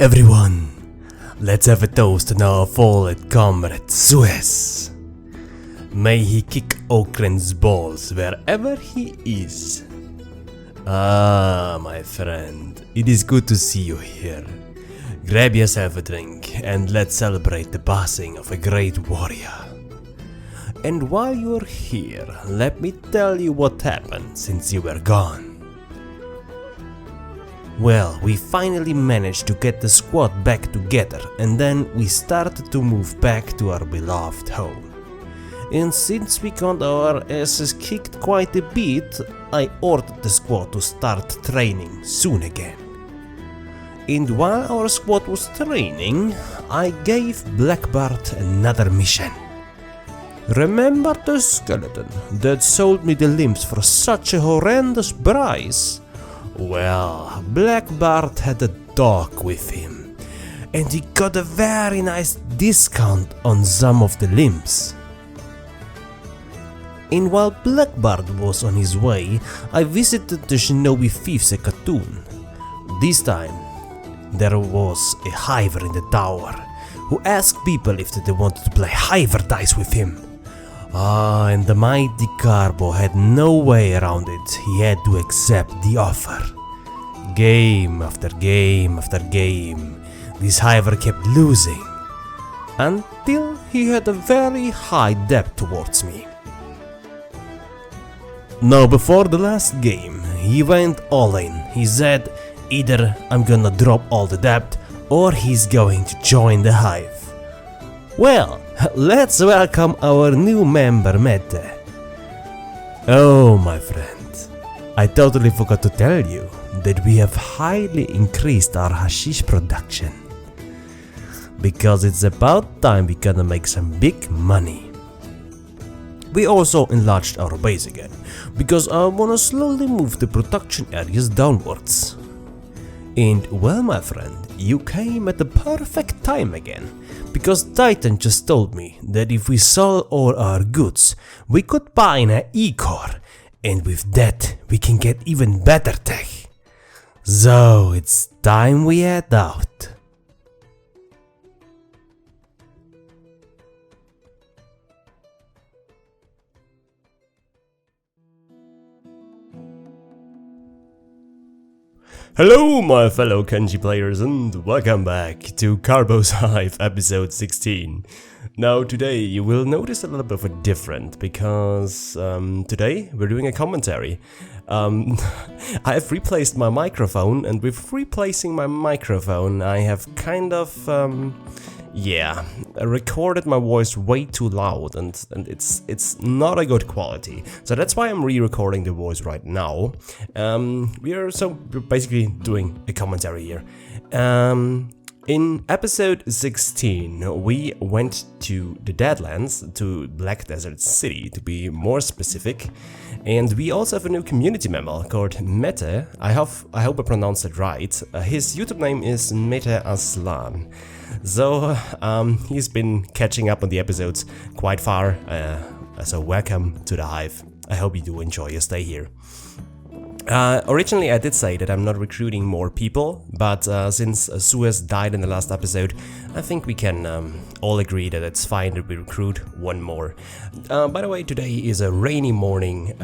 Everyone, let's have a toast to our fallen comrade Suez. May he kick Okren's balls wherever he is. Ah, my friend, it is good to see you here. Grab yourself a drink and let's celebrate the passing of a great warrior. And while you're here, let me tell you what happened since you were gone. Well, we finally managed to get the squad back together, and then we started to move back to our beloved home. And since we got our asses kicked quite a bit, I ordered the squad to start training soon again. And while our squad was training, I gave Blackbart another mission. Remember the skeleton that sold me the limbs for such a horrendous price? Well, Blackbart had a dog with him, and he got a very nice discount on some of the limbs. And while Blackbart was on his way, I visited the Shinobi Thieves at Khatun. This time, there was a Hiver in the tower, who asked people if they wanted to play Hiver dice with him. And the mighty Carbo had no way around it, he had to accept the offer. Game after game after game, this Hiver kept losing, until he had a very high debt towards me. Now before the last game, he went all in. He said, either I'm gonna drop all the debt, or he's going to join the Hive. Well, let's welcome our new member, Mete. Oh, my friend, I totally forgot to tell you that we have highly increased our hashish production. Because it's about time we gonna make some big money. We also enlarged our base again, because I wanna slowly move the production areas downwards. And well, my friend, you came at the perfect time again, because Titan just told me that if we sold all our goods, we could buy an E-core, and with that we can get even better tech. So it's time we head out. Hello my fellow Kenshi players and welcome back to Carbos Hive episode 16. Now today you will notice a little bit of a different because today we're doing a commentary. I have replaced my microphone, and with replacing my microphone I have kind of recorded my voice way too loud and it's not a good quality. So that's why I'm re-recording the voice right now. We're basically doing a commentary here. In episode 16 we went to the Deadlands, to Black Desert City to be more specific, and we also have a new community member called Mete. I hope I pronounced it right. His YouTube name is Mete Aslan. So he's been catching up on the episodes quite far, so welcome to the Hive. I hope you do enjoy your stay here. Originally I did say that I'm not recruiting more people, but since Suez died in the last episode, I think we can all agree that it's fine that we recruit one more. By the way, today is a rainy morning.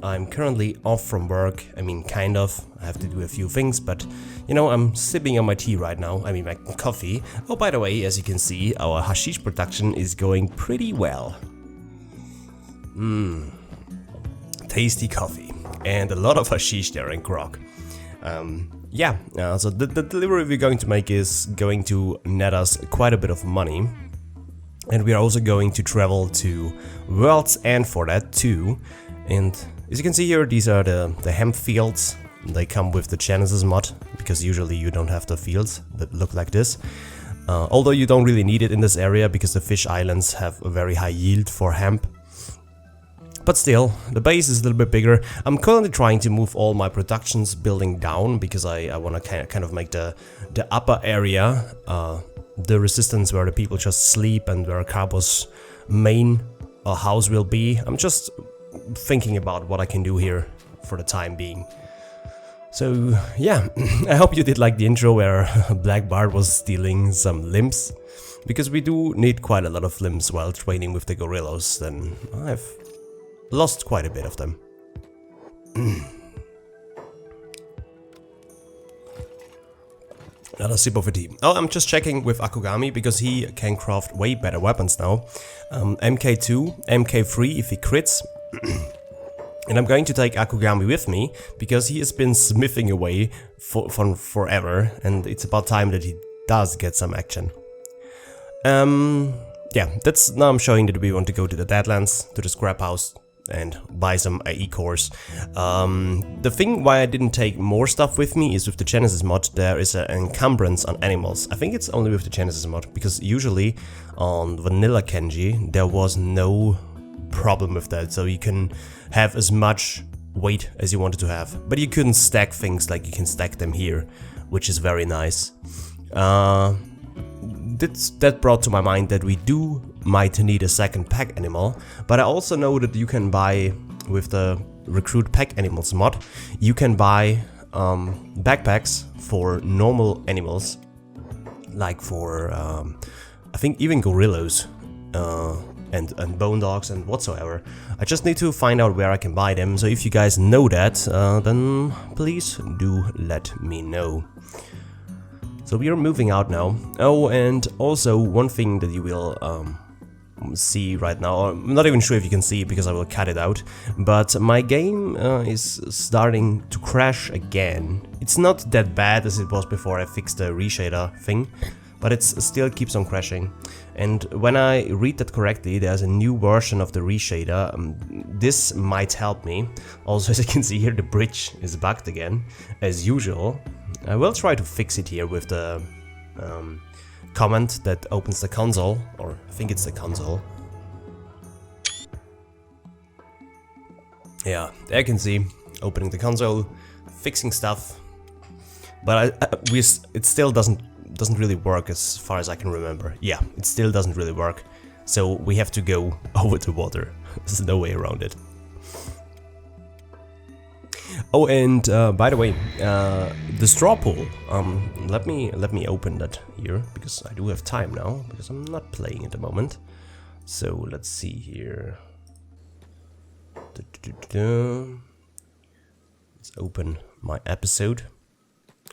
I'm currently off from work. I mean, kind of. I have to do a few things, but you know, I'm sipping on my tea right now. I mean, my coffee. Oh, by the way, as you can see, our hashish production is going pretty well. Tasty coffee. And a lot of hashish there in grog. So the delivery we're going to make is going to net us quite a bit of money. And we are also going to travel to World's End for that too. And as you can see here, these are the hemp fields. They come with the Genesis mod, because usually you don't have the fields that look like this. Although you don't really need it in this area, because the fish islands have a very high yield for hemp. But still, the base is a little bit bigger. I'm currently trying to move all my productions building down, because I want to kind of make the upper area the resistance where the people just sleep and where Carbos' main house will be. I'm just thinking about what I can do here for the time being. So yeah, I hope you did like the intro where Black Bard was stealing some limbs, because we do need quite a lot of limbs while training with the gorillas, then I've lost quite a bit of them. Another sip of a tea. Oh, I'm just checking with Akugami because he can craft way better weapons now. MK2, MK3 if he crits. And I'm going to take Akugami with me because he has been smithing away for forever, and it's about time that he does get some action. Yeah, that's now I'm showing that we want to go to the Deadlands, to the scrap house, and buy some AE cores. The thing why I didn't take more stuff with me is with the Genesis mod there is an encumbrance on animals. I think it's only with the Genesis mod, because usually on vanilla Kenji there was no problem with that, so you can have as much weight as you wanted to have, but you couldn't stack things like you can stack them here, which is very nice. That brought to my mind that we might need a second pack animal, but I also know that you can buy, with the Recruit Pack Animals mod, you can buy backpacks for normal animals, like for I think even gorillas and bone dogs and whatsoever. I just need to find out where I can buy them, so if you guys know that, then please do let me know. So we are moving out now. Oh, and also one thing that you will see right now, I'm not even sure if you can see it because I will cut it out, but my game is starting to crash again. It's not that bad as it was before I fixed the reshader thing, but it still keeps on crashing. And when I read that correctly, there's a new version of the reshader. This might help me. Also, as you can see here, the bridge is bugged again, as usual. I will try to fix it here with the comment that opens the console, or I think it's the console. Yeah, there you can see, opening the console, fixing stuff, but it still doesn't really work as far as I can remember. Yeah, it still doesn't really work, so we have to go over the water. There's no way around it. Oh, and by the way, the straw pool. Let me open that here because I do have time now, because I'm not playing at the moment. So let's see here. Let's open my episode.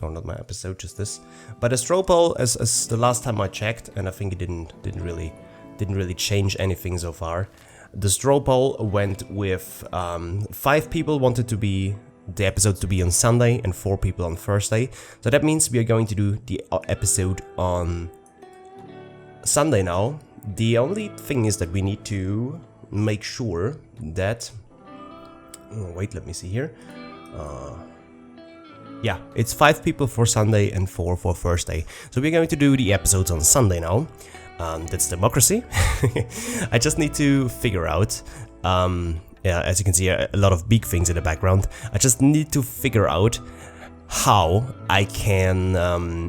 Oh, not my episode, just this. But the straw poll, as the last time I checked, and I think it didn't really change anything so far. The straw poll went with 5 people wanted the episode to be on Sunday and 4 people on Thursday. So that means we are going to do the episode on Sunday now. The only thing is that we need to make sure that... Oh, wait, let me see here. Yeah, it's 5 people for Sunday and 4 for Thursday. So we're going to do the episodes on Sunday now. That's democracy. I just need to figure out... yeah, as you can see, a lot of big things in the background. I just need to figure out how I can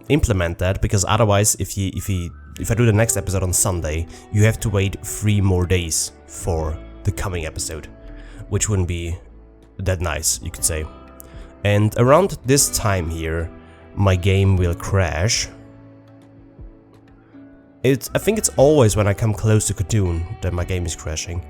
implement that, because otherwise, if I do the next episode on Sunday, you have to wait 3 more days for the coming episode, which wouldn't be that nice, you could say. And around this time here, my game will crash. I think it's always when I come close to Khotun that my game is crashing.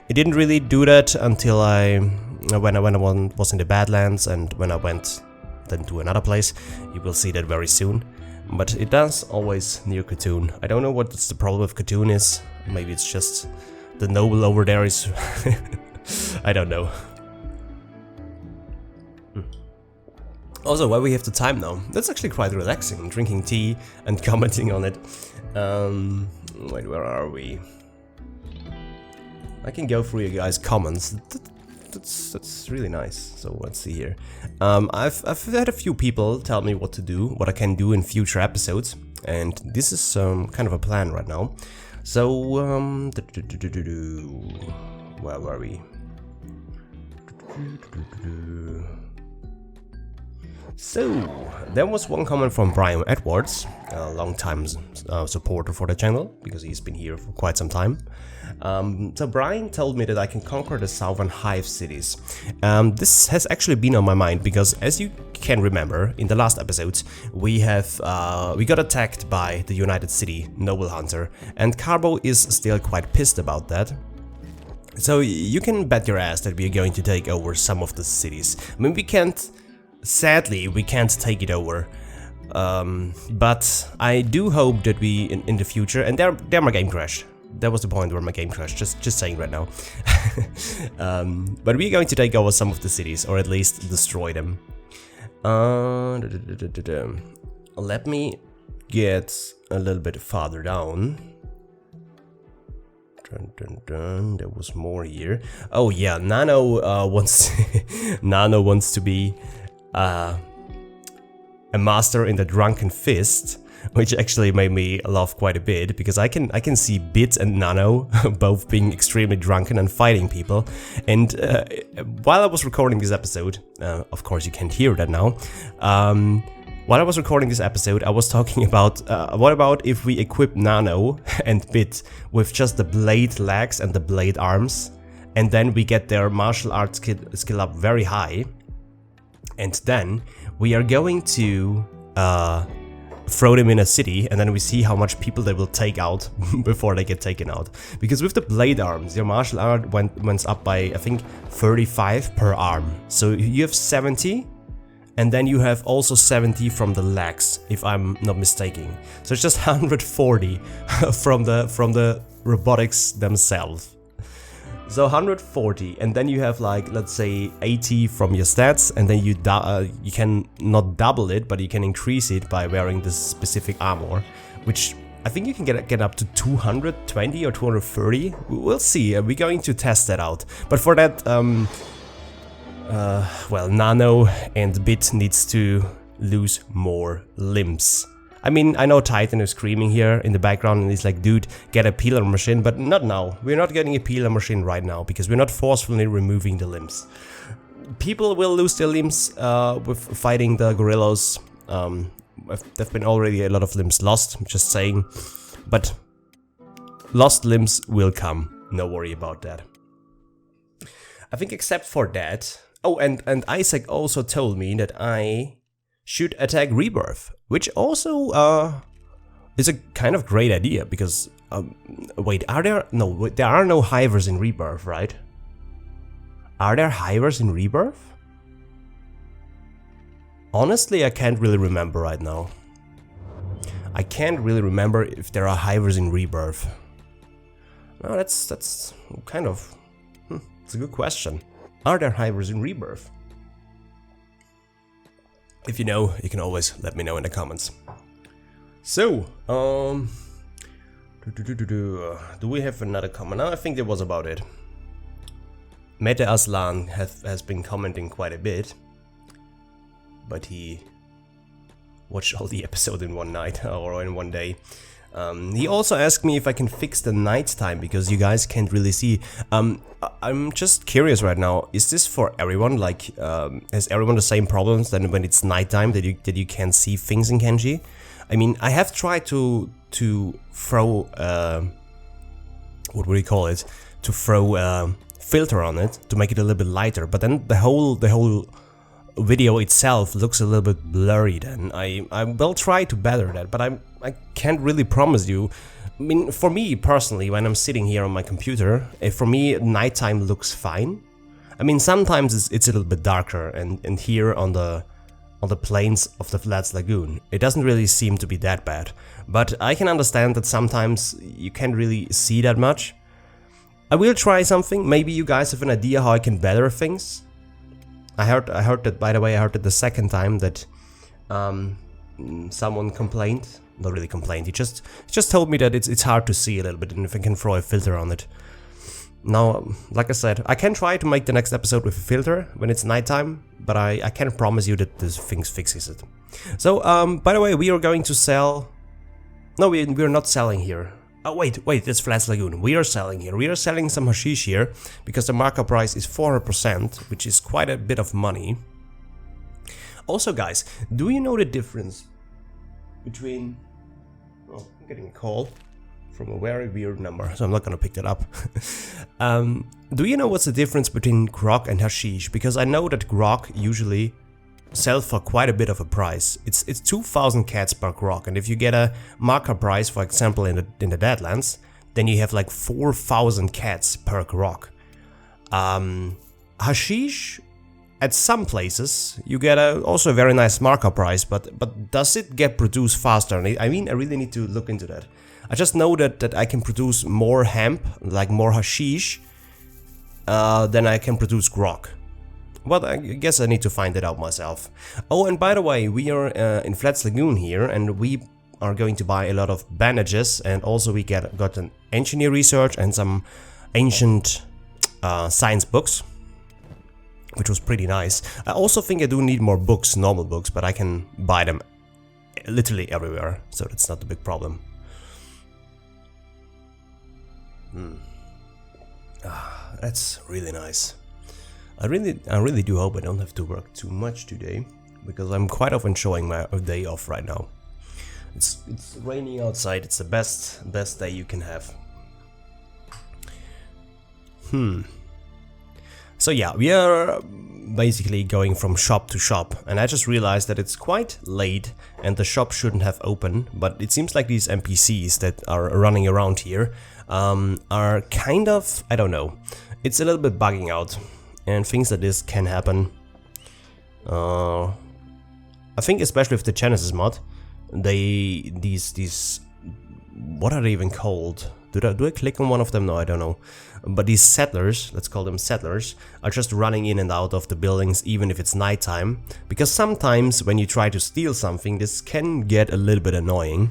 It didn't really do that until when I was in the Badlands, and when I went then to another place. You will see that very soon. But it does always near Khotun. I don't know what the problem with Khotun is. Maybe it's just the noble over there is... I don't know. Also, while we have the time now, that's actually quite relaxing, drinking tea and commenting on it. Wait, where are we? I can go through you guys' comments. That's really nice. So let's see here. I've had a few people tell me what to do, what I can do in future episodes, and this is kind of a plan right now. So where were we? So, there was one comment from Brian Edwards, a long-time supporter for the channel, because he's been here for quite some time. So Brian told me that I can conquer the southern Hive cities. This has actually been on my mind, because as you can remember, in the last episode, we got attacked by the United City Noble Hunter, and Carbo is still quite pissed about that. So you can bet your ass that we are going to take over some of the cities. I mean, sadly, we can't take it over, but I do hope that we, in the future, and there my game crashed. That was the point where my game crashed, just saying right now. But we're going to take over some of the cities, or at least destroy them. Let me get a little bit farther down. There was more here. Oh yeah, Nano wants Nano wants to be a master in the Drunken Fist, which actually made me laugh quite a bit, because I can see Bit and Nano both being extremely drunken and fighting people. And while I was recording this episode, of course you can't hear that now. While I was recording this episode, I was talking about what about if we equip Nano and Bit with just the blade legs and the blade arms, and then we get their martial arts skill up very high, and then we are going to throw them in a city, and then we see how much people they will take out before they get taken out. Because with the blade arms, your martial art went up by, I think, 35 per arm. So you have 70. And then you have also 70 from the legs, if I'm not mistaken. So it's just 140 from the robotics themselves. So 140, and then you have, like, let's say 80 from your stats, and then you can not double it, but you can increase it by wearing this specific armor, which I think you can get up to 220 or 230. We'll see. We're going to test that out. But for that, well, Nano and Bit needs to lose more limbs. I mean, I know Titan is screaming here in the background and he's like, dude, get a peeler machine, but not now. We're not getting a peeler machine right now, because we're not forcefully removing the limbs. People will lose their limbs with fighting the gorillas. There've been already a lot of limbs lost, I'm just saying. But lost limbs will come, no worry about that. I think except for that... Oh, and Isaac also told me that I should attack Rebirth, which also is a kind of great idea, because wait, there are no Hivers in Rebirth, right? Are there Hivers in Rebirth? Honestly, I can't really remember right now. I can't really remember if there are Hivers in Rebirth. No, that's kind of it's a good question. Are there Hivers in Rebirth? If you know, you can always let me know in the comments. So, do we have another comment? No, I think that was about it. Mete Aslan has been commenting quite a bit, but he watched all the episode in one night or in one day. He also asked me if I can fix the nighttime, because you guys can't really see. I'm just curious right now, is this for everyone? Like, has everyone the same problems then when it's nighttime, that you can't see things in Kenshi? I mean, I have tried to throw, what would you call it? To throw filter on it to make it a little bit lighter, but then the whole video itself looks a little bit blurry. Then I will try to better that, but I can't really promise you. I mean, for me personally, when I'm sitting here on my computer, for me nighttime looks fine. I mean, sometimes it's a little bit darker, and here on the plains of the Flats Lagoon, it doesn't really seem to be that bad. But I can understand that sometimes you can't really see that much. I will try something. Maybe you guys have an idea how I can better things. I heard that, by the way, I heard it the second time that someone complained. Not really complained, he just told me that it's hard to see a little bit, and if I can throw a filter on it. Now, like I said, I can try to make the next episode with a filter when it's nighttime, but I can't promise you that this thing fixes it. So, by the way, we are going to sell... No, we're not selling here. Oh, wait, that's Flats Lagoon. We are selling here. We are selling some hashish here, because the markup price is 400%, which is quite a bit of money. Also guys, do you know the difference between... Oh, I'm getting a call from a very weird number, so I'm not gonna pick that up. Do you know what's the difference between grog and hashish? Because I know that grog usually sells for quite a bit of a price. It's 2,000 cats per grog, and if you get a marker price, for example in the Deadlands, then you have like 4,000 cats per grog. Hashish, at some places you get also a very nice marker price, but does it get produced faster? I mean, I really need to look into that. I just know that I can produce more hemp, like more hashish, than I can produce grog. But I guess I need to find it out myself. Oh, and by the way, we are in Flat's Lagoon here, and we are going to buy a lot of bandages, and also we got an engineer research and some ancient science books, which was pretty nice. I also think I do need more books, normal books, but I can buy them literally everywhere, so that's not a big problem. That's really nice. I really do hope I don't have to work too much today, because I'm quite often enjoying my day off right now. It's raining outside. It's the best day you can have. So yeah, we are basically going from shop to shop, and I just realized that it's quite late and the shop shouldn't have opened, but it seems like these NPCs that are running around here are kind of, I don't know, it's a little bit bugging out, and things like this can happen. I think especially with the Genesis mod, these what are they even called? Do I click on one of them? No, I don't know. But these settlers, let's call them settlers, are just running in and out of the buildings even if it's nighttime, because sometimes when you try to steal something, this can get a little bit annoying.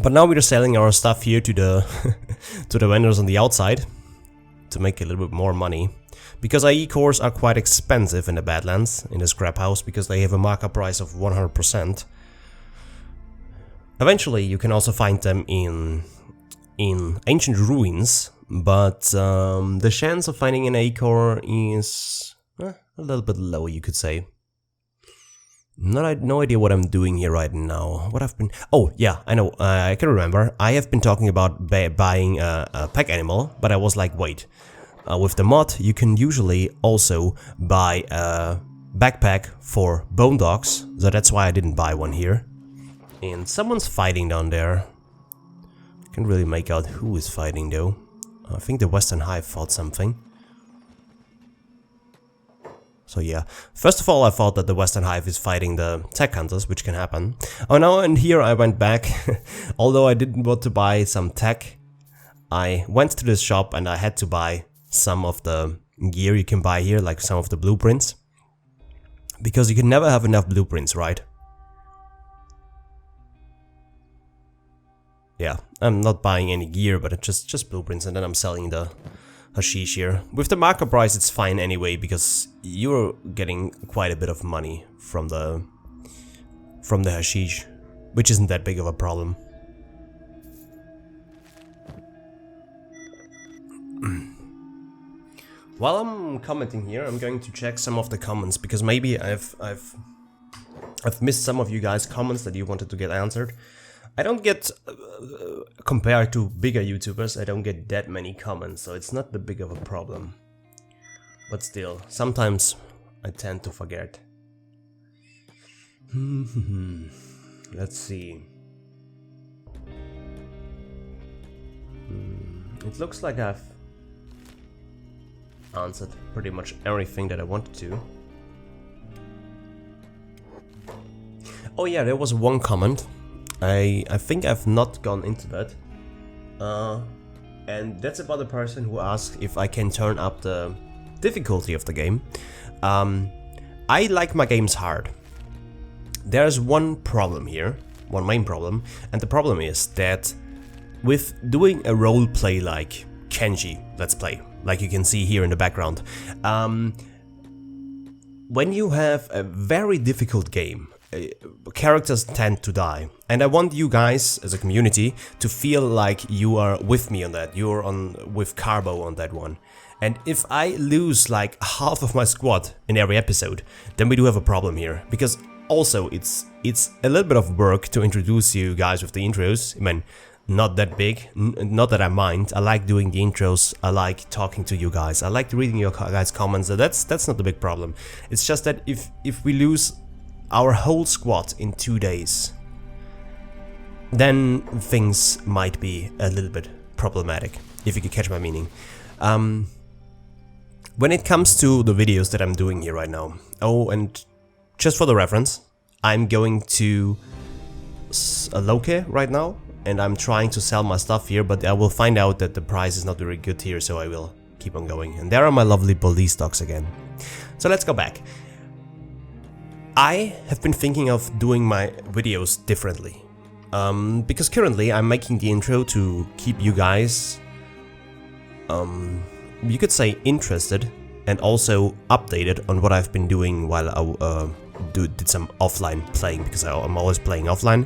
But now we're selling our stuff here to the to the vendors on the outside to make a little bit more money, because IE cores are quite expensive in the Badlands, in the scrap house, because they have a markup price of 100%. Eventually you can also find them in ancient ruins, but the chance of finding an A-core is a little bit low, you could say. No idea what I'm doing here right now. What I've been... Oh, yeah, I know, I can remember. I have been talking about buying a pack animal, but I was like, wait. With the mod, you can usually also buy a backpack for bone dogs, so that's why I didn't buy one here. And someone's fighting down there. Can't really make out who is fighting though. I think the Western Hive fought something. So yeah, first of all I thought that the Western Hive is fighting the tech hunters, which can happen. Oh no, and here I went back. Although I didn't want to buy some tech, I went to this shop and I had to buy some of the gear you can buy here, like some of the blueprints. Because you can never have enough blueprints, right? Yeah, I'm not buying any gear, but it's just blueprints, and then I'm selling the hashish here. With the marker price it's fine anyway, because you're getting quite a bit of money from the hashish, which isn't that big of a problem. While I'm commenting here, I'm going to check some of the comments, because maybe I've missed some of you guys' comments that you wanted to get answered. I don't get, compared to bigger YouTubers, I don't get that many comments, so it's not that big of a problem. But still, sometimes I tend to forget. Let's see. It looks like I've answered pretty much everything that I wanted to. Oh yeah, there was one comment. I think I've not gone into that, and that's about the person who asked if I can turn up the difficulty of the game. I like my games hard. There's one problem here, one main problem, and the problem is that with doing a role play like Kenshi Let's Play, like you can see here in the background, when you have a very difficult game, characters tend to die, and I want you guys as a community to feel like you are with me on that, you're with Carbo on that one. And if I lose like half of my squad in every episode, then we do have a problem here. Because also it's a little bit of work to introduce you guys with the intros. I mean, not that big, not that I mind. I like doing the intros, I like talking to you guys, I like reading your guys' comments. That's not the big problem. It's just that if we lose our whole squad in 2 days, then things might be a little bit problematic, if you could catch my meaning. When it comes to the videos that I'm doing here right now, oh, and just for the reference, I'm going to Loke right now, and I'm trying to sell my stuff here, but I will find out that the price is not very good here, so I will keep on going. And there are my lovely Boldy stocks again. So let's go back. I have been thinking of doing my videos differently. Because currently I'm making the intro to keep you guys, you could say, interested and also updated on what I've been doing while I did some offline playing, because I'm always playing offline.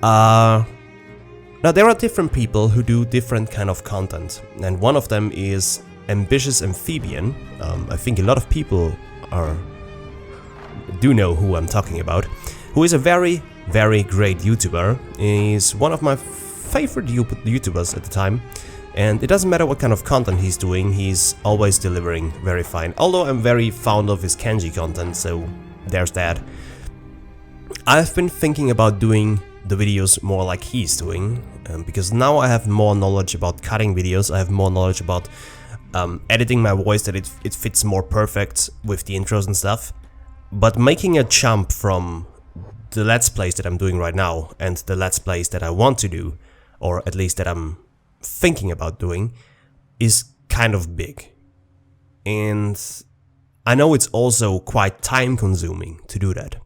Now there are different people who do different kind of content, and one of them is Ambitious Amphibian. I think a lot of people do know who I'm talking about, who is a very great YouTuber. He's one of my favorite YouTubers at the time, and it doesn't matter what kind of content he's doing, he's always delivering very fine. Although I'm very fond of his Kenshi content, so there's that. I've been thinking about doing the videos more like he's doing, because now I have more knowledge about cutting videos, I have more knowledge about editing my voice, that it fits more perfect with the intros and stuff. But making a jump from the Let's Plays that I'm doing right now and the Let's Plays that I want to do, or at least that I'm thinking about doing, is kind of big. And I know it's also quite time consuming to do that.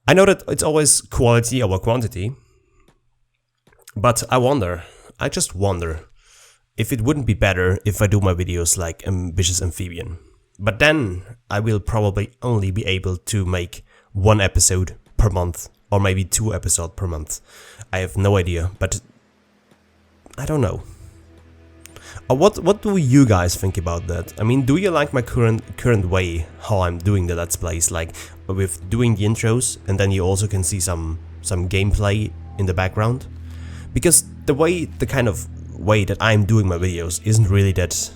I know that it's always quality over quantity, but I just wonder if it wouldn't be better if I do my videos like Ambitious Amphibian. But then I will probably only be able to make 1 episode per month, or maybe 2 episodes per month. I have no idea, but I don't know. What do you guys think about that? I mean, do you like my current way how I'm doing the Let's Plays, like with doing the intros and then you also can see some gameplay in the background? Because the kind of way that I'm doing my videos isn't really that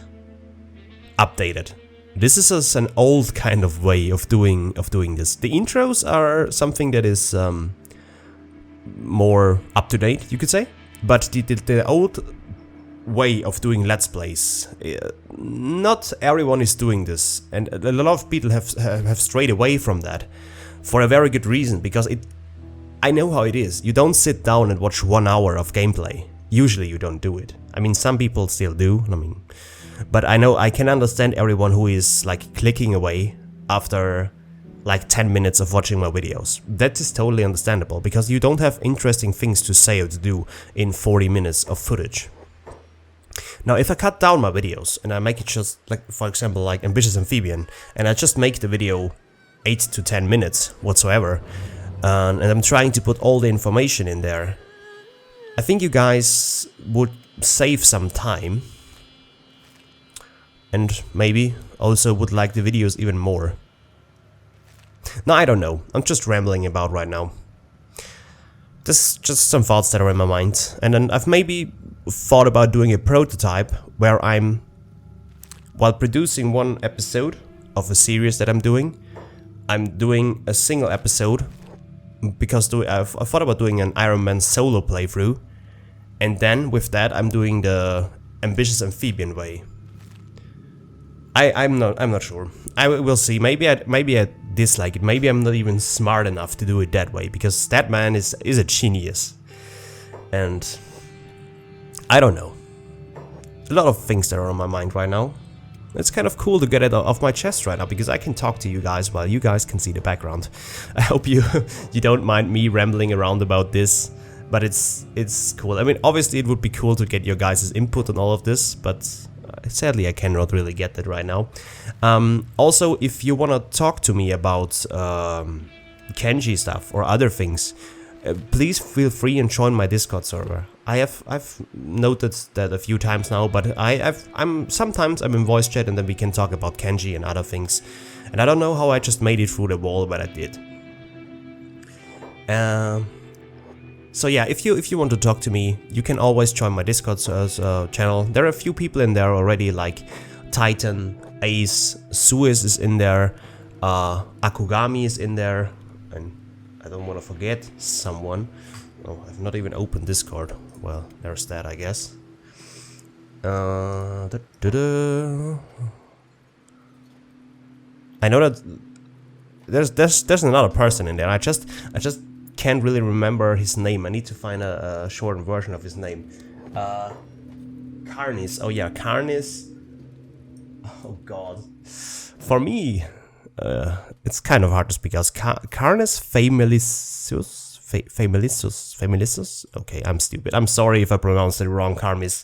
updated. This is just an old kind of way of doing this. The intros are something that is more up to date, you could say. But the old way of doing Let's Plays, not everyone is doing this, and a lot of people have strayed away from that for a very good reason. Because I know how it is. You don't sit down and watch 1 hour of gameplay. Usually you don't do it. I mean, some people still do. I mean, but I can understand everyone who is like clicking away after like 10 minutes of watching my videos. That is totally understandable, because you don't have interesting things to say or to do in 40 minutes of footage. Now, if I cut down my videos and I make it just like, for example, like Ambitious Amphibian, and I just make the video 8 to 10 minutes whatsoever, and I'm trying to put all the information in there, I think you guys would save some time, and maybe also would like the videos even more. Now, I don't know, I'm just rambling about right now. This is just some thoughts that are in my mind, and then I've maybe thought about doing a prototype where while producing 1 episode of a series that I'm doing a single episode, because I've thought about doing an Iron Man solo playthrough, and then with that I'm doing the Ambitious Amphibian way. I'm not sure. I will see. Maybe I dislike it. Maybe I'm not even smart enough to do it that way, because that man is a genius. And I don't know. A lot of things that are on my mind right now. It's kind of cool to get it off my chest right now, because I can talk to you guys while you guys can see the background. I hope you don't mind me rambling around about this, but it's cool. I mean, obviously it would be cool to get your guys' input on all of this, but sadly I cannot really get that right now. Also, if you want to talk to me about Kenshi stuff or other things, please feel free and join my Discord server. I've noted that a few times now, but sometimes I'm in voice chat and then we can talk about Kenshi and other things. And I don't know how I just made it through the wall, but I did. So yeah, if you want to talk to me, you can always join my Discord channel. There are a few people in there already, like Titan, Ace, Suis is in there, Akugami is in there, and I don't want to forget someone. Oh, I've not even opened Discord. Well, there's that, I guess. I know that there's another person in there. I just can't really remember his name. I need to find a shortened version of his name. Karnis. Oh yeah, Karnis. Oh god. For me, it's kind of hard to speak out. Karnis Familisus. Okay, I'm stupid. I'm sorry if I pronounced it wrong, Karmis.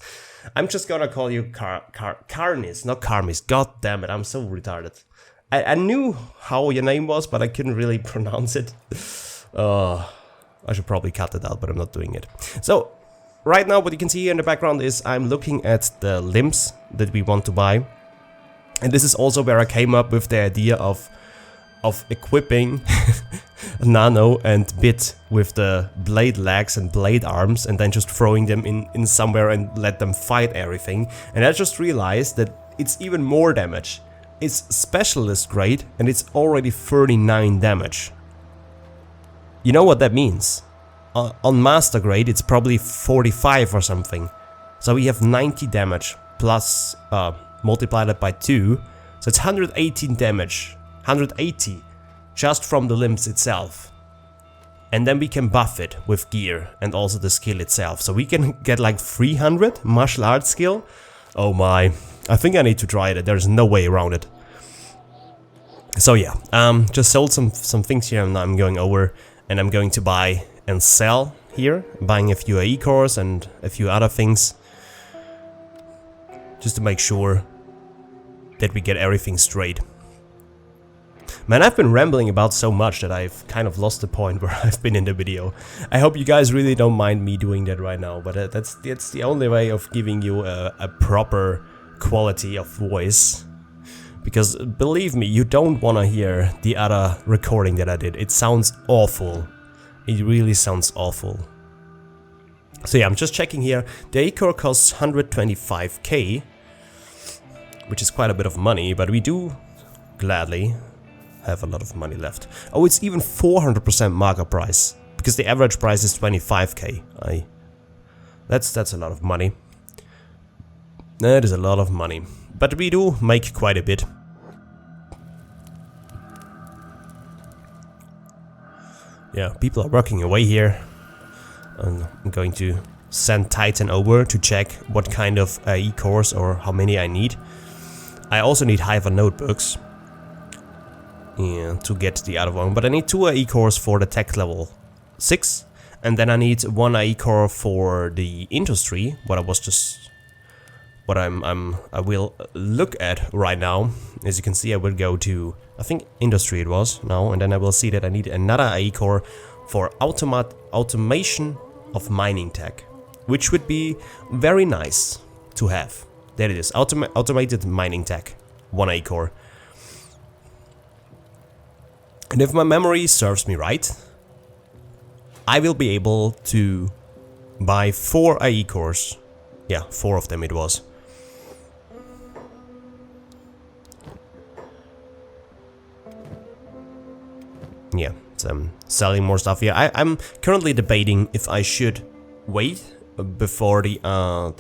I'm just gonna call you Karnis, not Karmis. God damn it, I'm so retarded. I knew how your name was, but I couldn't really pronounce it. I should probably cut it out, but I'm not doing it. So, right now what you can see here in the background is I'm looking at the limbs that we want to buy. And this is also where I came up with the idea of equipping Nano and Bit with the blade legs and blade arms and then just throwing them in somewhere and let them fight everything. And I just realized that it's even more damage. It's specialist grade and it's already 39 damage. You know what that means? On master grade it's probably 45 or something. So we have 90 damage plus multiplied it by 2. So it's 118 damage. 180 just from the limbs itself. And then we can buff it with gear and also the skill itself. So we can get like 300 martial arts skill. Oh my. I think I need to try it. There's no way around it. So yeah, just sold some things here and now I'm going over and I'm going to buy and sell here. Buying a few AE cores and a few other things. Just to make sure that we get everything straight. Man, I've been rambling about so much that I've kind of lost the point where I've been in the video. I hope you guys really don't mind me doing that right now, but that's the only way of giving you a proper quality of voice. Because believe me, you don't want to hear the other recording that I did. It sounds awful. It really sounds awful. So yeah, I'm just checking here. The AE core costs 125k, which is quite a bit of money, but we do gladly have a lot of money left. Oh, it's even 400% markup price, because the average price is 25k. That's a lot of money. That is a lot of money. But we do make quite a bit. Yeah, people are working away here. And I'm going to send Titan over to check what kind of AE cores or how many I need. I also need Hiver notebooks. Yeah, to get the other one, but I need 2 AE cores for the tech level 6, and then I need 1 AE core for the industry. What I will look at right now. As you can see, I will go to, I think industry it was now, and then I will see that I need another AE core for automation of mining tech, which would be very nice to have. There it is, automated mining tech, 1 AE core. And if my memory serves me right, I will be able to buy 4 AE cores. Yeah, 4 of them it was. Yeah, so I'm selling more stuff here. I'm currently debating if I should wait before the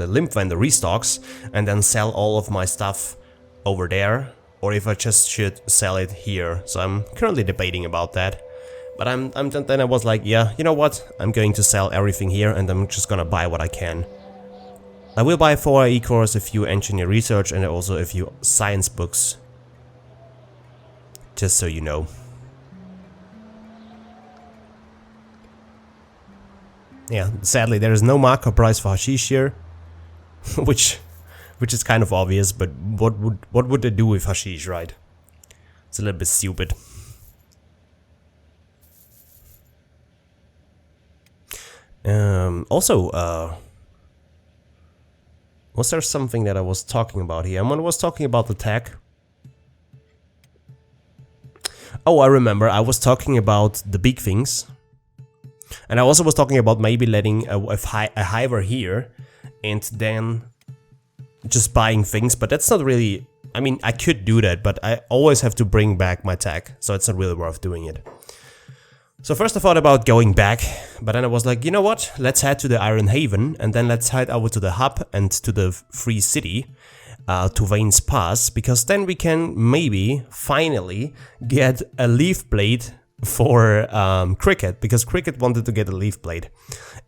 limb vendor restocks and then sell all of my stuff over there, or if I just should sell it here. So I'm currently debating about that. But then I was like, yeah, you know what? I'm going to sell everything here and I'm just gonna buy what I can. I will buy 4 AE cores, a few engineer research, and also a few science books. Just so you know. Yeah, sadly there is no markup price for hashish here, which is kind of obvious, but what would they do with hashish, right? It's a little bit stupid. Also, was there something that I was talking about here? I was talking about the tag. Oh, I remember. I was talking about the big things. And I also was talking about maybe letting a hiver here and then just buying things. But that's not really... I mean, I could do that, but I always have to bring back my tag. So it's not really worth doing it. So first I thought about going back, but then I was like, you know what? Let's head to the Iron Haven, and then let's head over to the hub and to the free city, to Vayne's Pass, because then we can maybe finally get a leaf blade for Cricket, because Cricket wanted to get a leaf blade.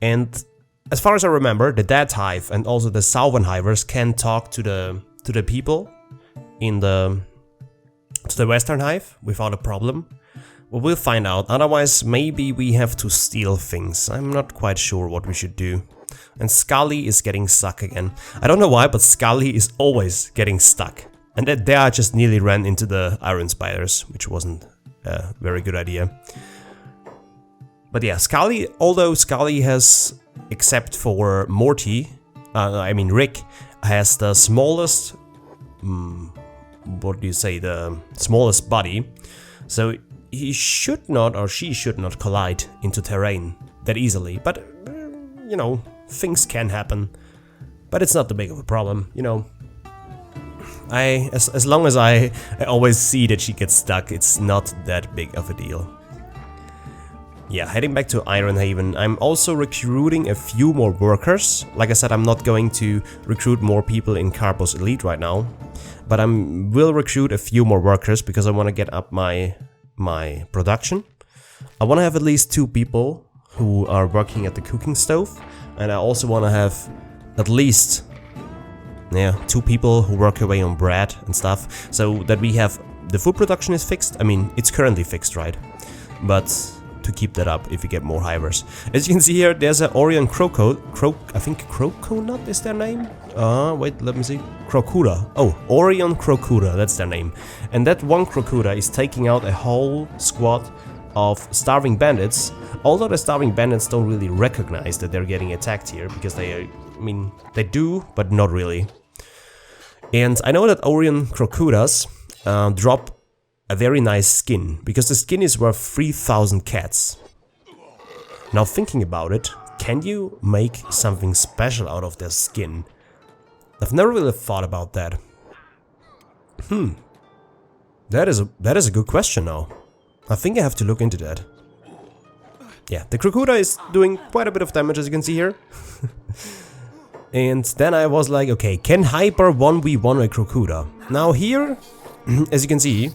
And as far as I remember, the Dead Hive and also the Southern Hivers can talk to the people in the Western Hive without a problem. Well, we'll find out. Otherwise, maybe we have to steal things. I'm not quite sure what we should do. And Scully is getting stuck again. I don't know why, but Scully is always getting stuck. And there I just nearly ran into the Iron Spiders, which wasn't a very good idea. But yeah, Scully, although Scully has, except for Morty, Rick, has the smallest, what do you say, the smallest body. So he should not, or she should not, collide into terrain that easily, but, you know, things can happen, but it's not that big of a problem, you know. As long as I always see that she gets stuck, it's not that big of a deal. Yeah, heading back to Iron Haven, I'm also recruiting a few more workers. Like I said, I'm not going to recruit more people in Carbos Elite right now, but I will recruit a few more workers because I want to get up my production. I want to have at least 2 people who are working at the cooking stove, and I also want to have at least 2 people who work away on bread and stuff, so that we have the food production is fixed. I mean, it's currently fixed, right? But to keep that up if we get more hivers. As you can see here, there's an Orion I think Croconut is their name? Wait, let me see. Crocuda. Oh, Orion Crocuda, that's their name. And that one Crocuda is taking out a whole squad of starving bandits, although the starving bandits don't really recognize that they're getting attacked here, because they do, but not really. And I know that Orion Crocudas drop a very nice skin, because the skin is worth 3,000 cats. Now thinking about it, can you make something special out of their skin? I've never really thought about that. That is a good question now. I think I have to look into that. Yeah, the Crocuda is doing quite a bit of damage, as you can see here. And then I was like, okay, can Hyper 1v1 a Crocuda? Now here, as you can see,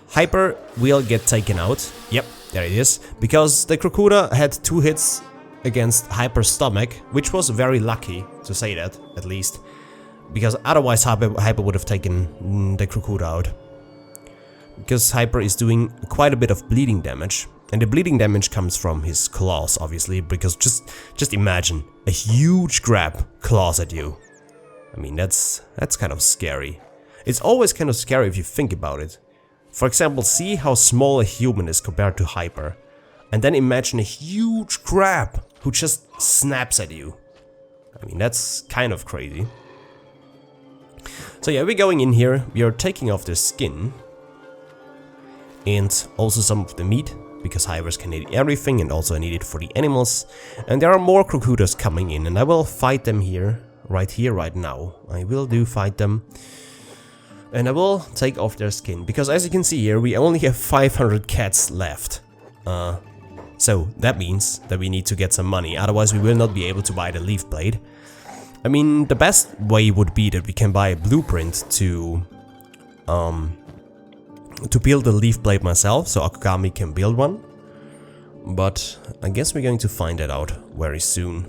Hyper will get taken out. Yep, there it is. Because the Crocuda had 2 hits against Hyper's stomach, which was very lucky, to say that, at least. Because otherwise Hyper would have taken the Crocuda out. Because Hyper is doing quite a bit of bleeding damage. And the bleeding damage comes from his claws, obviously, because just imagine a huge crab claws at you. I mean, that's kind of scary. It's always kind of scary if you think about it. For example, see how small a human is compared to Hyper. And then imagine a huge crab who just snaps at you. I mean, that's kind of crazy. So yeah, we're going in here, we are taking off the skin. And also some of the meat, because hivers can eat everything, and also I need it for the animals. And there are more Crocudas coming in, and I will fight them here, right now. I will fight them. And I will take off their skin, because as you can see here, we only have 500 cats left. So that means that we need to get some money, otherwise we will not be able to buy the leaf blade. I mean, the best way would be that we can buy a blueprint to build the leaf blade myself, so Akugami can build one. But I guess we're going to find that out very soon.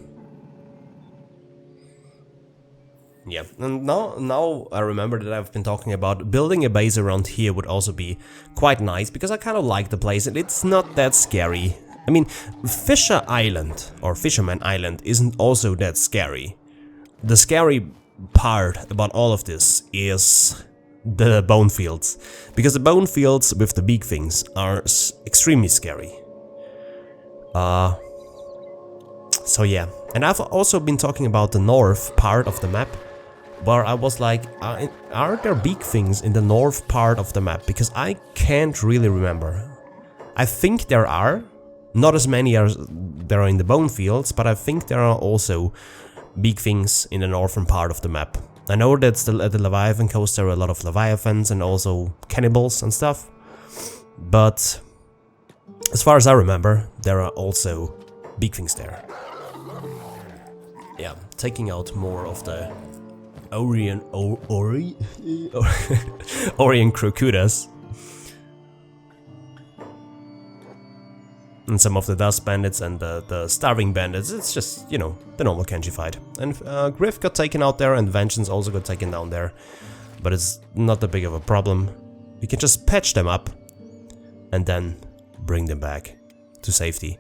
Yeah, and now I remember that I've been talking about building a base around here would also be quite nice, because I kind of like the place and it's not that scary. I mean, Fisher Island, or Fisherman Island, isn't also that scary. The scary part about all of this is the bone fields, because the bone fields with the big things are extremely scary. So yeah, and I've also been talking about the north part of the map, where I was like, are there big things in the north part of the map? Because I can't really remember. I think there are, not as many as there are in the bone fields, but I think there are also big things in the northern part of the map. I know that at the Leviathan coast there are a lot of Leviathans and also cannibals and stuff, but as far as I remember, there are also big things there. Yeah, taking out more of the Orion Crocutas. And some of the Dust Bandits and the Starving Bandits. It's just, you know, the normal Kenshi fight. And Griff got taken out there and Vengeance also got taken down there. But it's not that big of a problem. We can just patch them up and then bring them back to safety.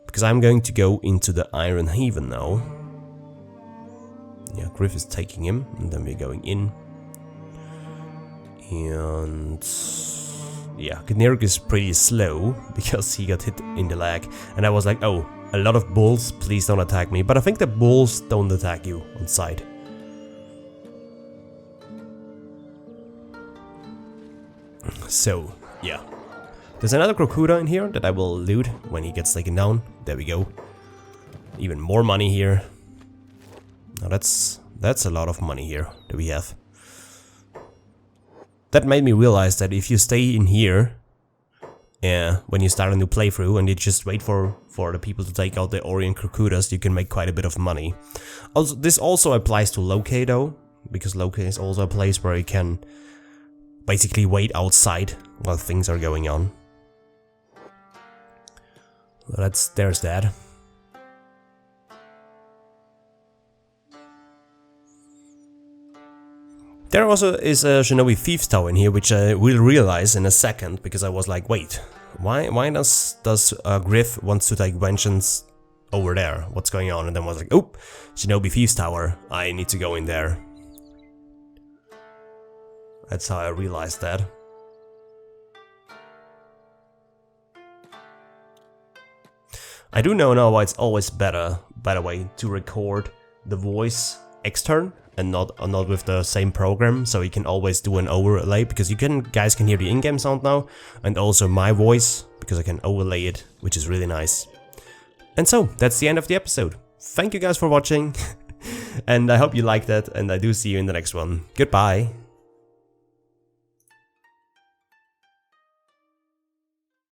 Because I'm going to go into the Iron Haven now. Yeah, Griff is taking him and then we're going in. And yeah, Gnirk is pretty slow because he got hit in the leg. And I was like, oh, a lot of bulls, please don't attack me. But I think the bulls don't attack you on sight. So, yeah. There's another Crocuta in here that I will loot when he gets taken down. There we go. Even more money here. Now that's a lot of money here that we have. That made me realize that if you stay in here, when you start a new playthrough and you just wait for the people to take out the Orion Crocutas, you can make quite a bit of money. Also, this also applies to Locate though, because Locate is also a place where you can basically wait outside while things are going on. Well, there's that. There also is a Shinobi Thieves Tower in here, which I will realize in a second, because I was like, wait, why does Griff wants to take vengeance over there? What's going on? And then I was like, oh, Shinobi Thieves Tower, I need to go in there. That's how I realized that. I do know now why it's always better, by the way, to record the voice extern and not with the same program, so you can always do an overlay, because guys can hear the in-game sound now, and also my voice, because I can overlay it, which is really nice. And so, that's the end of the episode. Thank you guys for watching, and I hope you liked it, and I do see you in the next one. Goodbye!